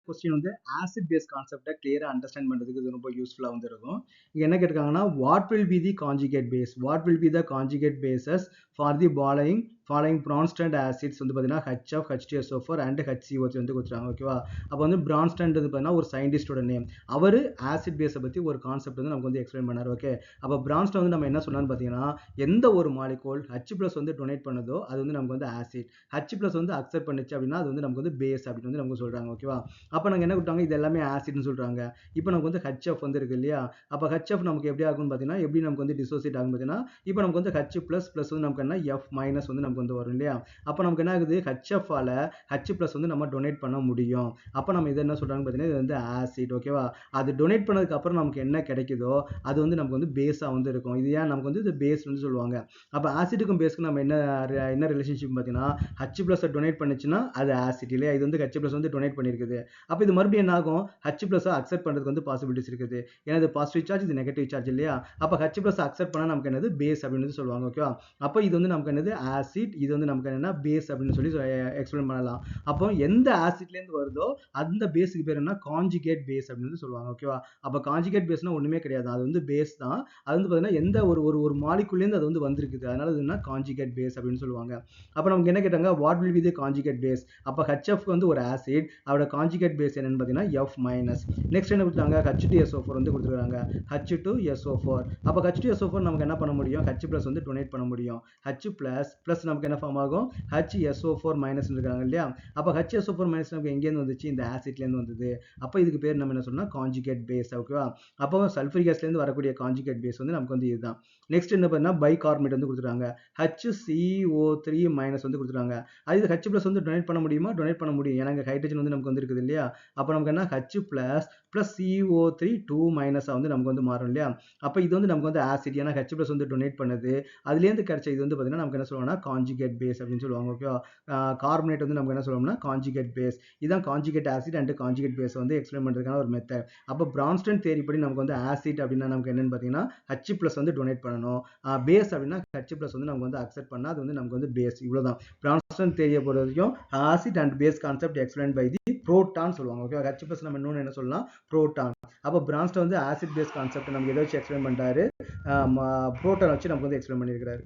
Question வந்து acid base கான்செப்டை கிளியரா அண்டர்ஸ்டாண்ட் பண்றதுக்கு இது ரொம்ப யூஸ்ஃபுல்லா வந்து இருக்கும். இங்க என்ன கேட்டிருக்காங்கன்னா what will be the conjugate base, what will be the conjugate bases for the following Bronsted acids வந்து பார்த்தீங்கன்னா HF, H2SO4 அண்ட் HCO3 வந்து கொடுத்துருக்காங்க. ஓகேவா? அப்போ வந்து பிரான்ஸ்டன்ட் பார்த்தீங்கன்னா ஒரு சயின்டிஸ்டோட நேம். அவர் ஆசிட் பேஸை பத்தி ஒரு கான்செப்ட் வந்து நமக்கு வந்து எக்ஸ்பிளைன் பண்ணாரு. ஓகே, அப்போ பிரான்ஸ்டன் வந்து நம்ம என்ன சொன்னான்னு பார்த்தீங்கன்னா எந்த ஒரு மாலிகூல் H+ வந்து டொனேட் பண்ணுதோ அது வந்து நமக்கு வந்து ஆசிட், H+ வந்து அக்செப்ட் பண்ணுச்சு அப்படின்னா அது வந்து நமக்கு வந்து பேஸ் அப்படின்னு வந்து நமக்கு சொல்றாங்க. ஓகேவா? அப்போ நாங்கள் என்ன கொடுத்தாங்க, இது எல்லாமே ஆசிட்னு சொல்றாங்க. இப்போ நமக்கு வந்து HF வந்து இருக்கு இல்லையா? அப்போ HF நமக்கு எப்படி ஆகும்னு பார்த்தீங்கன்னா எப்படி நமக்கு வந்து டிசோசியேட் ஆகும் பார்த்தீங்கன்னா இப்போ நமக்கு வந்து H+ ப்ளஸ் வந்து நமக்கு என்ன F- வந்து நமக்கு வந்து வரும் இல்லையா? அப்போ நமக்கு என்ன ஆகுது, HF ஆல H+ வந்து நம்ம டொனேட் பண்ண முடியும். அப்போ நம்ம இதை என்ன சொல்றாங்க பார்த்தீங்கன்னா இது வந்து ஆசிட். ஓகேவா? அது டொனேட் பண்ணதுக்கு அப்புறம் நமக்கு என்ன கிடைக்குதோ அது வந்து நமக்கு வந்து பேஸா வந்து இருக்கும். இது ஏன் நமக்கு வந்து இது பேஸ் வந்து சொல்லுவாங்க. அப்போ ஆசிட்டுக்கும் பேஸ்க்கும் நம்ம என்ன ரிலேஷன்ஷிப் பார்த்தீங்கன்னா H+ டொனேட் பண்ணுச்சுன்னா அது ஆசிட் இல்லையா? இது வந்து H+ வந்து டொனேட் பண்ணியிருக்குது. அப்போ இது மறுபடியும் என்ன ஆகும், H+ அக்செப்ட் பண்ணுறதுக்கு வந்து பாசிபிலிட்டிஸ் இருக்குது. ஏன்னா இது பாசிட்டிவ் சார்ஜ், இது நெகட்டிவ் சார்ஜ் இல்லையா? அப்போ H+ அக்செப்ட் பண்ணால் நமக்கு என்னது பேஸ் அப்படின்னு சொல்லுவாங்க. ஓகேவா? அப்போ இது வந்து நமக்கு என்னது ஆசிட், இது வந்து நமக்கு என்ன பேஸ் அப்படின்னு சொல்லி எக்ஸ்பிளைன் பண்ணலாம். அப்போ எந்த ஆசிட்லேருந்து வருதோ அந்த பேஸுக்கு பேர் என்ன, கான்ஜுகேட் பேஸ் அப்படின்னு சொல்லுவாங்க. ஓகேவா? அப்போ கான்ஜுகேட் பேஸ்னா ஒன்றுமே கிடையாது, அது வந்து பேஸ் தான். அது வந்து பார்த்தீங்கன்னா எந்த ஒரு ஒரு மாலிகுலேருந்து அது வந்து வந்திருக்குது, அதனால இது என்ன கான்ஜுகேட் பேஸ் அப்படின்னு சொல்லுவாங்க. அப்போ நமக்கு என்ன கேட்டாங்க, what will be the conjugate base. அப்போ HF வந்து ஒரு ஆசிட், அவரோட கான்ஜுகேட் பேஸ் என்னன்னு பார்த்தீங்கன்னா F-. நெக்ஸ்ட் என்ன கொடுத்தாங்க, H2SO4 வந்து கொடுத்துருக்காங்க. H2SO4. அப்போ H2SO4 நமக்கு என்ன பண்ண முடியும், H+ வந்து டொனேட் பண்ண முடியும். H+ ப்ளஸ் நமக்கு என்ன ஃபார்ம் ஆகும், HSO4- இருக்காங்க இல்லையா? அப்போ HSO4- நமக்கு எங்கேருந்து வந்துச்சு, இந்த ஆசிட்லேருந்து வந்தது. அப்போ இதுக்கு பேர் நம்ம என்ன சொன்னா கான்ஜுகேட் பேஸ். ஓகேவா? அப்போ சல்ஃபரிக் ஆசிட்லேருந்து வரக்கூடிய கான்ஜுகேட் பேஸ் வந்து நமக்கு வந்து இதுதான். நெக்ஸ்ட் என்ன பண்ணா பைகார்பனேட் வந்து கொடுத்துருக்காங்க. HCO3- வந்து கொடுத்துருக்காங்க. அது இது H+ வந்து டொனேட் பண்ண முடியுமா, டொனேட் பண்ண முடியும். ஏன்னா ஹைட்ரஜன் வந்து நமக்கு வந்து இருக்குது இல்லையா? அப்போ நமக்கு என்ன H+ ப்ளஸ் CO3 2- வந்து நமக்கு வந்து மாறும் இல்லையா? அப்போ இது வந்து நமக்கு வந்து ஆசிட், ஏன்னா H+ வந்து டொனேட் பண்ணுது. அதுலேருந்து கிடைச்ச இது வந்து பார்த்தீங்கன்னா நமக்கு என்ன சொல்லுவாங்கன்னா கான்ஜுகேட் பேஸ் அப்படின்னு சொல்லுவாங்க. ஓகேவா? கார்பனேட் வந்து நமக்கு என்ன சொல்லுவோம்னா கான்ஜுகேட் பேஸ். இதான் conjugate acid and conjugate base வந்து எக்ஸ்பிளைன் பண்ணுறதுக்கான ஒரு மெத்தட். அப்போ பிரான்ஸ்டன் தியரி படி நமக்கு வந்து ஆசிட் அப்படின்னா நமக்கு என்னன்னு பார்த்தீங்கன்னா H+ வந்து டொனேட் பண்ணணும். பேஸ் அப்படின்னா H+ வந்து நமக்கு வந்து அக்செப்ட் பண்ணால் அது வந்து நமக்கு வந்து பேஸ். இவ்வளோதான் பிரான்ஸ்டன் தியரியை பொறுத்த வரைக்கும். Acid and base concept explain by the proton சொல்லுவாங்க. ஓகே, H+ நம்ம இன்னொன்று என்ன சொல்லலாம், புரோட்டான். அப்போ பிரான்ஸ்டன் வந்து ஆசிட் பேஸ் கான்செப்ட் நமக்கு எதை வச்சு எக்ஸ்பிளைன் பண்ணிட்டாரு, புரோட்டான் வச்சு நமக்கு வந்து எக்ஸ்பிளைன் பண்ணியிருக்கிறாரு.